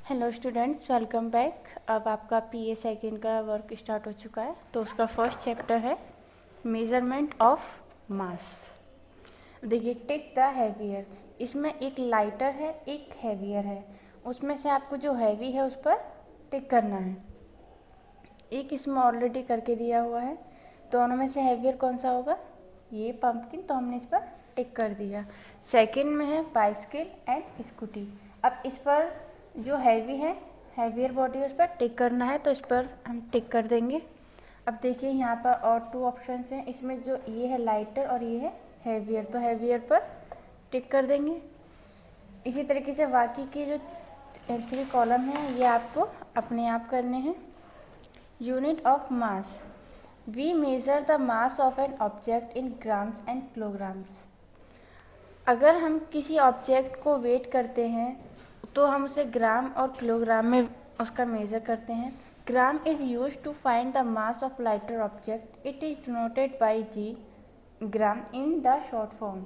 Hello students, welcome back. अब आपका पीए second का वर्क स्टार्ट हो चुका है। तो उसका फर्स्ट चैप्टर है मेजरमेंट ऑफ मास। देखिए, टेक द हैवियर। इसमें एक लाइटर है, एक हैवियर है। उसमें से आपको जो हैवी है उस पर टिक करना है। एक इसमें ऑलरेडी करके दिया हुआ है। दोनों में से हैवियर कौन सा होगा? ये पंपकिन, तो हमने इस पर टिक कर दिया। सेकंड में है बाइसिकल एंड स्कूटी। अब इस पर जो हैवी है, हैवियर बॉडी है, उस पर टिक करना है, तो इस पर हम टिक कर देंगे। अब देखिए यहाँ पर और 2 ऑप्शंस हैं। इसमें जो ये है लाइटर और ये है हैवियर, तो हैवियर पर टिक कर देंगे। इसी तरीके से बाकी के जो 3 कॉलम हैं ये आपको अपने आप करने हैं। Unit of mass. We measure the mass of an object in grams and kilograms. अगर हम किसी ऑब्जेक्ट को वेट करते हैं तो हम उसे ग्राम और किलोग्राम में उसका मेज़र करते हैं। Gram is used to find the mass of lighter object. It is denoted by G gram in the short form.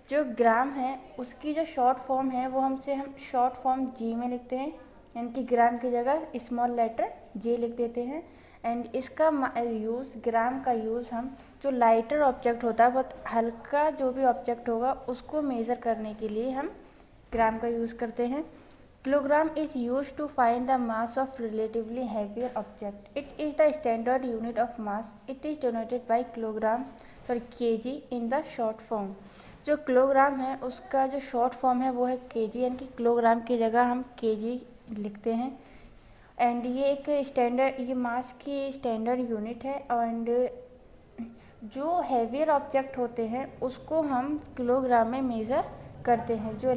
जो ग्राम है उसकी जो शॉर्ट फॉर्म है वो हम शॉर्ट फॉर्म जी में लिखते हैं, यानी कि ग्राम की जगह स्मॉल लेटर जे लिख देते हैं। एंड इसका यूज़, ग्राम का यूज़ हम जो लाइटर ऑब्जेक्ट होता है, बहुत हल्का जो भी ऑब्जेक्ट होगा उसको मेज़र करने के लिए हम ग्राम का यूज़ करते हैं। Kilogram is use to find the mass of relatively heavier object. It is the standard unit of mass. It is denoted by kilogram KG in the short form. जो किलोग्राम है उसका जो शॉर्ट फॉर्म है वो है KG, यानी कि kilogram की जगह हम केजी लिखते हैं। एंड ये एक स्टैंडर्ड, ये मास की स्टैंडर्ड यूनिट है। एंड जो हैवियर ऑब्जेक्ट होते हैं उसको हम किलोग्राम में मेज़र करते हैं। जो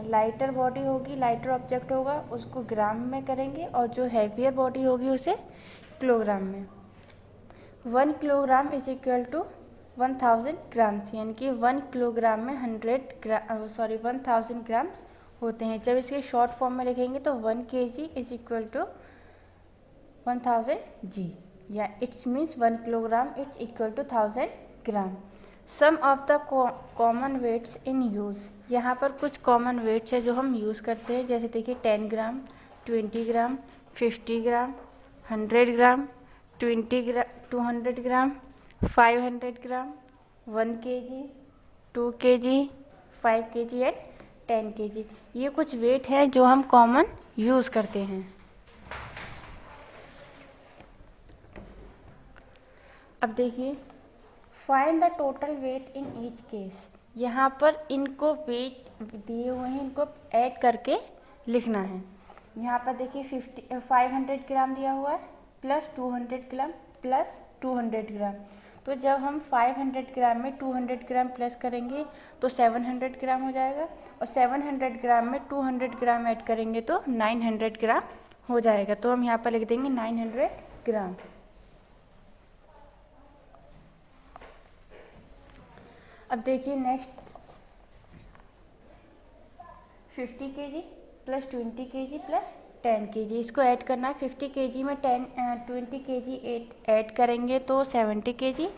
लाइटर बॉडी होगी, लाइटर ऑब्जेक्ट होगा, उसको ग्राम में करेंगे, और जो हैवियर बॉडी होगी उसे किलोग्राम में। 1 kilogram is equal to 1000 grams, यानी कि 1 किलोग्राम में 1000 ग्राम्स होते हैं। जब इसके शॉर्ट फॉर्म में लिखेंगे तो 1 kg is equal to 1000 g, या it's means 1 kilogram it's equal to 1000 gram. Some of the common weights in use. यहाँ पर कुछ कॉमन वेट्स है जो हम यूज़ करते हैं, जैसे देखिए 10 ग्राम, 20 ग्राम, 50 ग्राम, 100 ग्राम, 200 ग्राम, 500 ग्राम, 1 kg, 2 kg, 5 kg and 10 kg। ये कुछ वेट है जो हम कॉमन यूज़ करते हैं। अब देखिए, find the total weight in each case. यहाँ पर इनको वेट दिए हुए हैं, इनको ऐड करके लिखना है। यहाँ पर देखिए 500 ग्राम दिया हुआ है, प्लस 200 ग्राम, प्लस 200 ग्राम। तो जब हम 500 ग्राम में 200 ग्राम प्लस करेंगे तो 700 ग्राम हो जाएगा, और 700 ग्राम में 200 ग्राम ऐड करेंगे तो 900 ग्राम हो जाएगा। तो हम यहाँ पर लिख देंगे 900 ग्राम। अब देखिए next 50 kg plus 20 kg plus 10 kg, इसको ऐड करना है। 50 kg में 20 kg ऐड करेंगे तो 70 kg,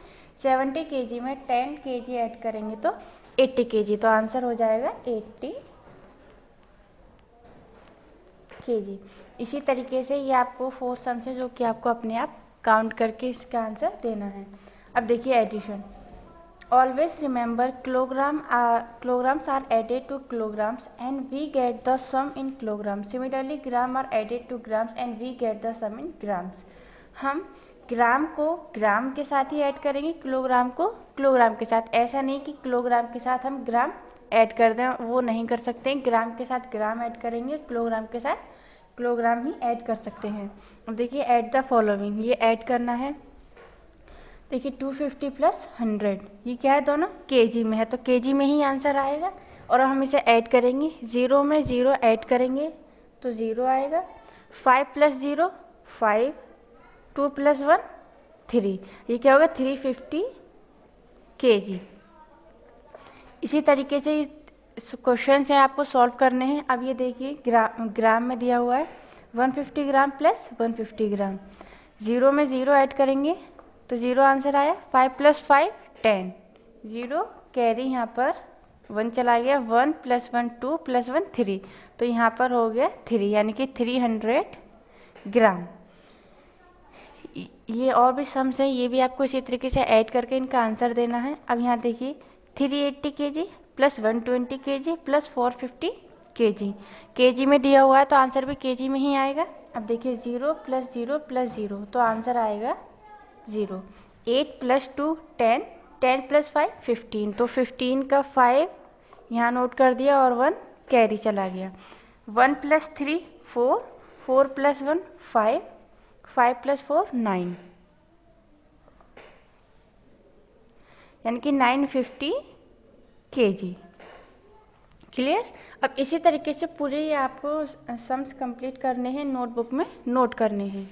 70 kg में 10 kg ऐड करेंगे तो 80 kg। तो आंसर हो जाएगा 80 kg। इसी तरीके से ये आपको 4 सम्स है जो कि आपको अपने आप काउंट करके इसका आंसर देना है। अब देखिए addition. Always remember kilograms are added to kilograms and we get the sum in kilograms. Similarly, gram are added to grams and we get the sum in grams. हम ग्राम को ग्राम के साथ ही ऐड करेंगे, किलोग्राम को किलोग्राम के साथ। ऐसा नहीं कि किलोग्राम के साथ हम ग्राम ऐड कर दें, वो नहीं कर सकते। ग्राम के साथ ग्राम ऐड करेंगे, किलोग्राम के साथ किलोग्राम ही ऐड कर सकते हैं। अब देखिए ऐड द फॉलोइंग, ये ऐड करना है। देखिए 250 प्लस 100, ये क्या है, दोनों केजी में है, तो केजी में ही आंसर आएगा। और हम इसे ऐड करेंगे, 0 में 0 ऐड करेंगे तो 0 आएगा। 5 प्लस 0 5, 2 प्लस 1 3, ये क्या होगा 350 केजी। इसी तरीके से क्वेश्चन है आपको सॉल्व करने हैं। अब ये देखिए ग्राम में दिया हुआ है 150 ग्राम प्लस 150 ग्राम, 0 में 0 ऐड करेंगे तो 0 आंसर आया। 5 प्लस 5 10, 0 कैरी यहाँ पर 1 चला गया, 1 + 1 2 + 1 3, तो यहाँ पर हो गया 3, यानी कि 300 ग्राम। ये और भी सम्स है, ये भी आपको इसी तरीके से ऐड करके इनका आंसर देना है। अब यहाँ देखिए 380 kg + 120 kg + 450 kg, kg में दिया हुआ है तो आंसर भी kg में ही आएगा। अब देखिए 0 + 0 + 0, तो आंसर आएगा 0। 8 + 2 10, 10 + 5 15, तो 15 का 5 यहाँ नोट कर दिया और 1 कैरी चला गया। 1 + 3 4, 4 + 1 5, 5 + 4 9, यानी कि 950 kg। क्लियर। अब इसी तरीके से पूरे ये आपको सम्स कंप्लीट करने हैं, नोटबुक में नोट करने हैं।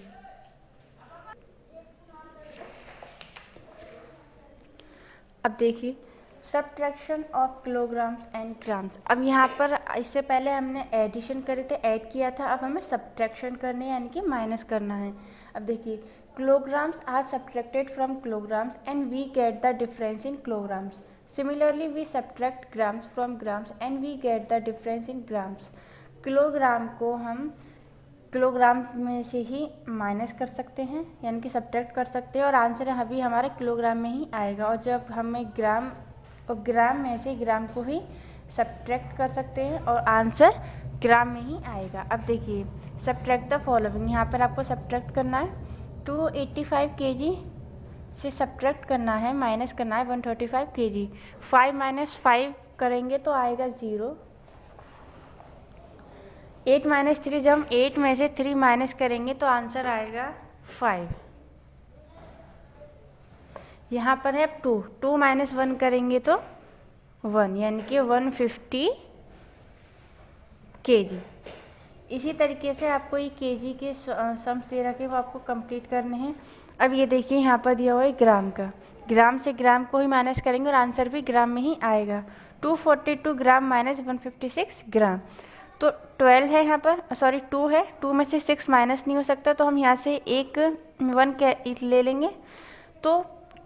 अब देखिए subtraction of kilograms and grams. अब यहाँ पर इससे पहले हमने एडिशन करे थे, ऐड किया था, अब हमें सब्ट्रैक्शन करने यानी कि माइनस करना है। अब देखिए kilograms are subtracted from kilograms and we get the difference in kilograms. Similarly, we subtract grams from grams and we get the difference in grams. Kilogram को हम किलोग्राम में से ही माइनस कर सकते हैं, यानी कि सब्ट्रैक्ट कर सकते हैं, और आंसर अभी हमारे किलोग्राम में ही आएगा। और जब हमें ग्राम और ग्राम में से ग्राम को ही सब्ट्रैक्ट कर सकते हैं और आंसर ग्राम में ही आएगा। अब देखिए सब्ट्रैक्ट द फॉलोइंग, यहाँ पर आपको सब्ट्रैक्ट करना है। 285 kg से सब्ट्रैक्ट करना है, माइनस करना है 135 kg। 5 - 5 करेंगे तो आएगा 0। 8 - 3, जब हम 8 में से 3 माइनस करेंगे तो आंसर आएगा 5। यहाँ पर है 2, 2 - 1 करेंगे तो 1, यानी कि 150 kg। इसी तरीके से आपको ये केजी के सम्स दे रखे वो आपको कंप्लीट करने हैं। अब ये देखिए यहाँ पर दिया हुआ है ग्राम का, ग्राम से ग्राम को ही माइनस करेंगे और आंसर भी ग्राम में ही आएगा। 242 ग्राम - 156 ग्राम, तो 12 है यहाँ पर, सॉरी 2 है, 2 में से 6 माइनस नहीं हो सकता, तो हम यहाँ से एक 1 ले लेंगे। तो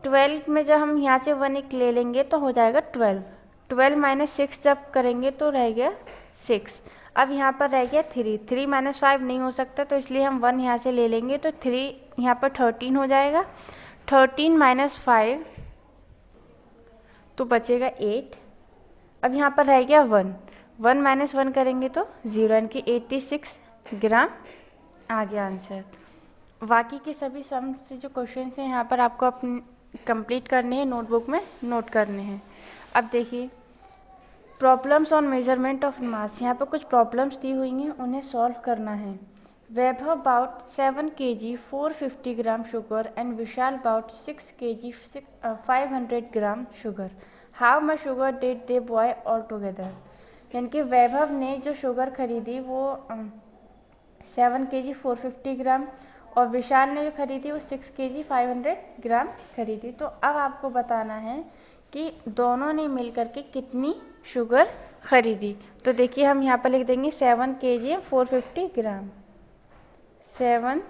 12 में जब हम यहाँ से 1 एक ले लेंगे तो हो जाएगा 12। 12 - 6 जब करेंगे तो रह गया 6। अब यहाँ पर रह गया 3, 3 - 5 नहीं हो सकता, तो इसलिए हम 1 यहाँ से ले लेंगे, तो 3 यहाँ पर 13 हो जाएगा। 13 - 5 तो बचेगा 8। अब यहाँ पर रह गया 1, 1 - 1 करेंगे तो 0, यानी कि 86 ग्राम आ गया आंसर। बाकी के सभी सम से जो क्वेश्चन हैं यहाँ पर आपको अपने कंप्लीट करने हैं, नोटबुक में नोट करने हैं। अब देखिए problems on measurement of mass, यहाँ पर कुछ प्रॉब्लम्स दी हुई हैं, उन्हें सॉल्व करना है। Vaibhav about 7 kg 450 gram sugar and Vishal about 6 kg 500 gram sugar. How much sugar did they buy all together, यानी कि वैभव ने जो शुगर खरीदी वो 7 kg 450 ग्राम और विशाल ने जो खरीदी वो 6 kg 500 ग्राम खरीदी। तो अब आपको बताना है कि दोनों ने मिलकर के कितनी शुगर खरीदी। तो देखिए हम यहाँ पर लिख देंगे 7 kg 450 ग्राम, 7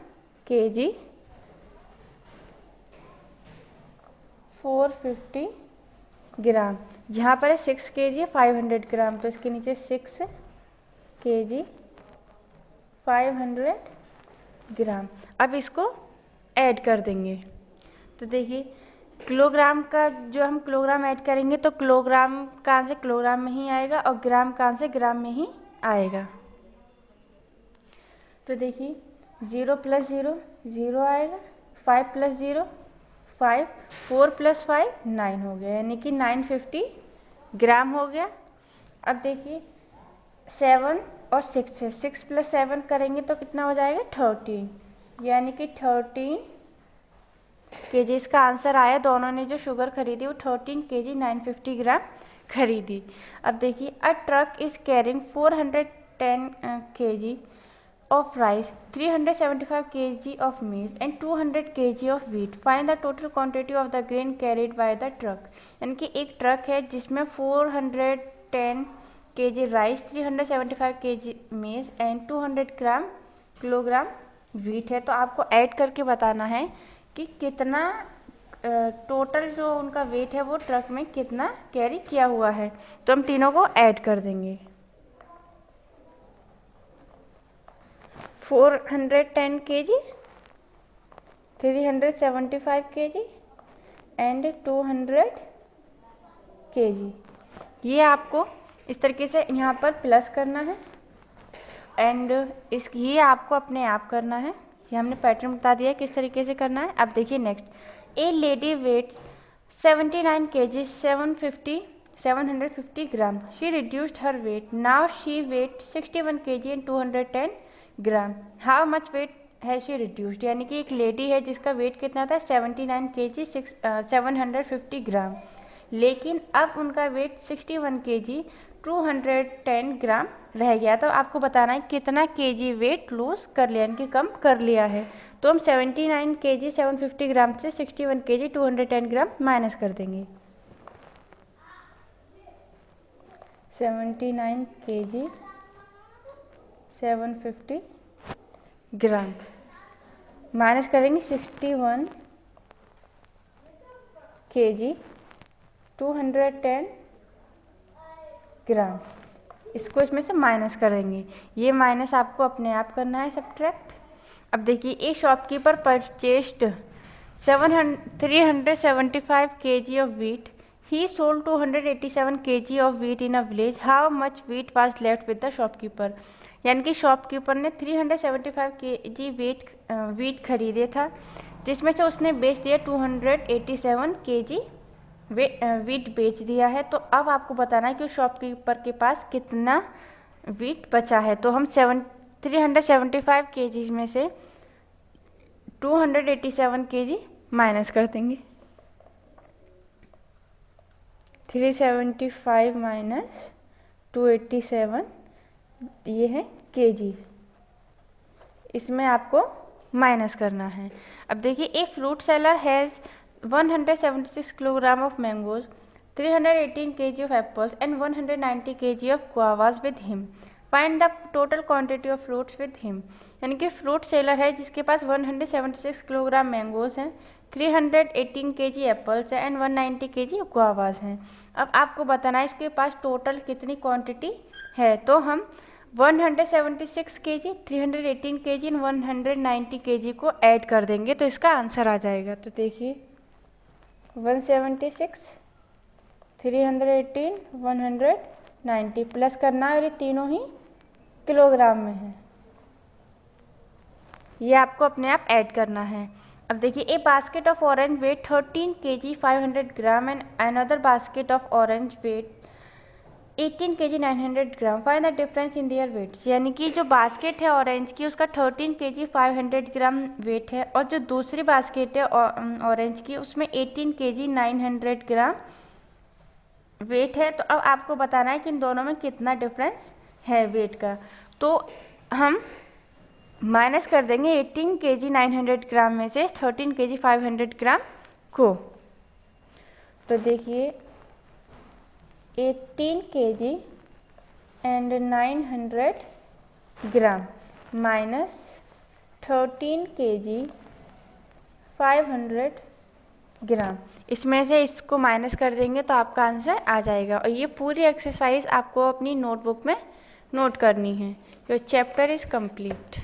kg 450 ग्राम। यहाँ पर है 6 kg 500 ग्राम, तो इसके नीचे 6 kg 500 ग्राम। अब इसको ऐड कर देंगे, तो देखिए किलोग्राम का जो हम किलोग्राम ऐड करेंगे तो किलोग्राम कहाँ से किलोग्राम में ही आएगा और ग्राम कहाँ से ग्राम में ही आएगा। तो देखिए 0 + 0 0 आएगा, 5 + 0 5, 4 + 5 9 हो गया, यानी कि 950 ग्राम हो गया। अब देखिए 7 और 6 है, 6 + 7 करेंगे तो कितना हो जाएगा 13, यानी कि 13 kg इसका आंसर आया। दोनों ने जो शुगर खरीदी वो 13 kg 950 ग्राम खरीदी। अब देखिए a truck is carrying 410 kg of rice, 375 kg of maize and 200 kg of wheat. Find the total quantity of the grain carried by the truck. यानी कि एक ट्रक है जिसमें 410 kg राइस, 375 kg मेज एंड 200 किलोग्राम व्हीट है। तो आपको add करके बताना है कि कितना टोटल जो उनका वेट है वो ट्रक में कितना कैरी किया हुआ है। तो हम तीनों को ऐड कर देंगे। 410 kg, 375 kg एंड 200 kg। ये आपको इस तरीके से यहाँ पर प्लस करना है एंड ये आपको अपने आप करना है। ये हमने पैटर्न बता दिया है किस तरीके से करना है। अब देखिए next, a lady weight 79 kg 750 gram, she reduced her weight, now she weight 61 kg and 210 gram, how much weight है शी रिड्यूस्ड। यानी कि एक लेडी है जिसका वेट कितना था 79 kg 750 ग्राम, लेकिन अब उनका वेट 61 kg 210 ग्राम रह गया। तो आपको बताना है कितना केजी वेट लूज कर लिया, यानी कि कम कर लिया है। तो हम 79 kg 750 ग्राम से 61 kg 210 ग्राम माइनस कर देंगे। 79 kg 750 ग्राम माइनस करेंगे 61 kg 210 ग्राम, इसको इसमें से माइनस करेंगे। ये माइनस आपको अपने आप करना है सब्ट्रैक्ट। अब देखिए, ए shopkeeper purchased 375 kg of wheat, he sold 287 kg of wheat in a village, how much wheat was left with the shopkeeper. यानी कि शॉपकीपर ने 375 kg वीट खरीदे था, जिसमें से उसने बेच दिया 287 kg वीट बेच दिया है। तो अब आपको बताना है कि शॉपकीपर के पास कितना वीट बचा है। तो हम 375 kg में से 287 kg माइनस कर देंगे। 375 माइनस 287 ये है kg, इसमें आपको माइनस करना है। अब देखिए, a fruit seller has 176 kilogram of mangoes, 318 kg of apples and 190 kg of guavas with him. Find the total quantity of fruits with him. यानी कि फ्रूट सेलर है जिसके पास 176 किलोग्राम मैंगोज हैं, 318 kg एप्पल्स हैं एंड 190 kg गुआवास हैं। अब आपको बताना है इसके पास टोटल कितनी क्वांटिटी है। तो हम 176 kg, 318 kg एंड 190 kg को ऐड कर देंगे तो इसका आंसर आ जाएगा। तो देखिए 176, 318, 190 प्लस करना है और ये तीनों ही किलोग्राम में है, ये आपको अपने आप ऐड करना है। अब देखिए, a basket of orange weight 13 kg 500 gram and another basket of orange weight 18 kg 900 gram, find the difference in their weights. यानी कि जो बास्केट है ऑरेंज की उसका 13 kg 500 ग्राम वेट है और जो दूसरी बास्केट है ऑरेंज की उसमें 18 kg 900 ग्राम वेट है। तो अब आपको बताना है कि इन दोनों में कितना डिफरेंस है वेट का। तो हम माइनस कर देंगे 18 kg 900 ग्राम में से 13 kg 500 ग्राम को। तो देखिए 18 kg and 900 gram minus 13 kg 500 ग्राम, इसमें से इसको माइनस कर देंगे तो आपका आंसर आ जाएगा। और ये पूरी एक्सरसाइज आपको अपनी नोटबुक में नोट करनी है। Your chapter is complete.